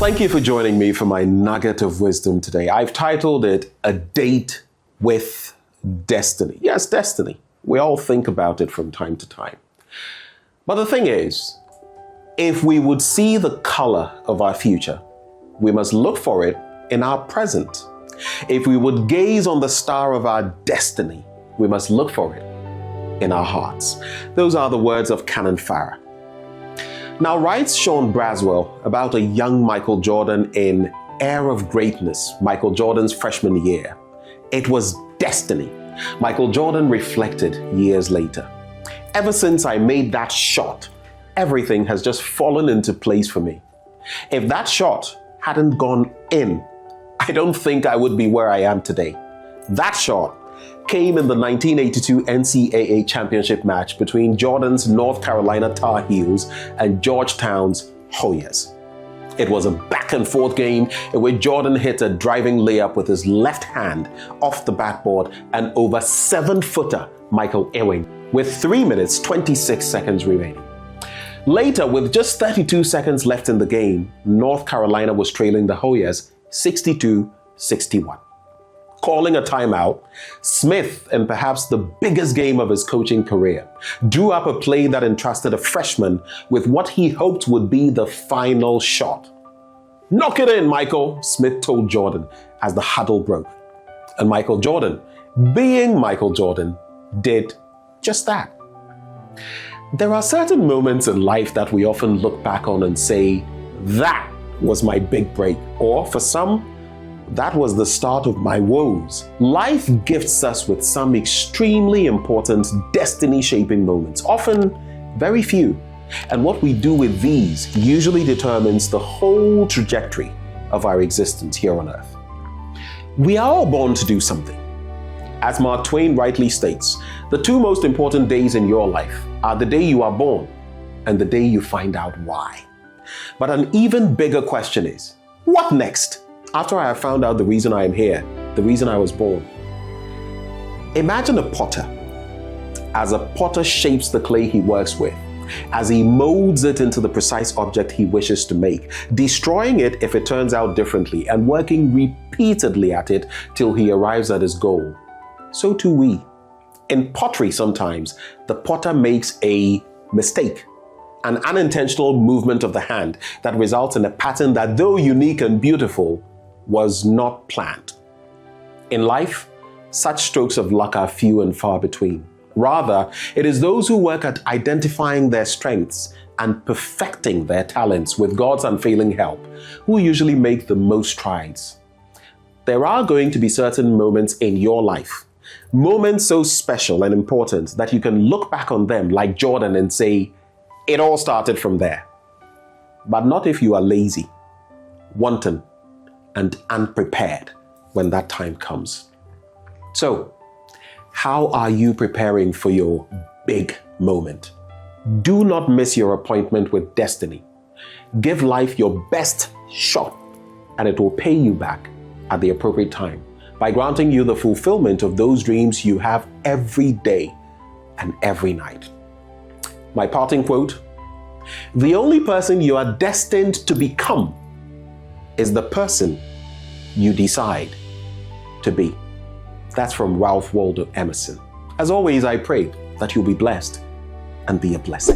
Thank you for joining me for my nugget of wisdom today. I've titled it A Date with Destiny. Yes, destiny. We all think about it from time to time. But the thing is, if we would see the color of our future, we must look for it in our present. If we would gaze on the star of our destiny, we must look for it in our hearts. Those are the words of Canon Farah. Now, writes Sean Braswell about a young Michael Jordan in Air of Greatness, Michael Jordan's freshman year. It was destiny. Michael Jordan reflected years later. Ever since I made that shot, everything has just fallen into place for me. If that shot hadn't gone in, I don't think I would be where I am today. That shot came in the 1982 NCAA championship match between Jordan's North Carolina Tar Heels and Georgetown's Hoyas. It was a back and forth game in which Jordan hit a driving layup with his left hand off the backboard and over 7-footer Michael Ewing with 3 minutes 26 seconds remaining. Later, with just 32 seconds left in the game, North Carolina was trailing the Hoyas 62-61. Calling a timeout, Smith, in perhaps the biggest game of his coaching career, drew up a play that entrusted a freshman with what he hoped would be the final shot. "Knock it in, Michael," Smith told Jordan as the huddle broke. And Michael Jordan, being Michael Jordan, did just that. There are certain moments in life that we often look back on and say, that was my big break, or for some, that was the start of my woes. Life gifts us with some extremely important destiny-shaping moments, often very few. And what we do with these usually determines the whole trajectory of our existence here on earth. We are all born to do something. As Mark Twain rightly states, the two most important days in your life are the day you are born and the day you find out why. But an even bigger question is, what next? After I have found out the reason I am here, the reason I was born. Imagine a potter. As a potter shapes the clay he works with, as he molds it into the precise object he wishes to make, destroying it if it turns out differently, and working repeatedly at it till he arrives at his goal. So too we. In pottery sometimes, the potter makes a mistake, an unintentional movement of the hand that results in a pattern that, though unique and beautiful, was not planned. In life, such strokes of luck are few and far between. Rather, it is those who work at identifying their strengths and perfecting their talents with God's unfailing help who usually make the most strides. There are going to be certain moments in your life, moments so special and important that you can look back on them like Jordan and say, it all started from there. But not if you are lazy, wanton, and unprepared when that time comes. So, how are you preparing for your big moment? Do not miss your appointment with destiny. Give life your best shot, and it will pay you back at the appropriate time by granting you the fulfillment of those dreams you have every day and every night. My parting quote: the only person you are destined to become is the person you decide to be. That's from Ralph Waldo Emerson. As always, I pray that you'll be blessed and be a blessing.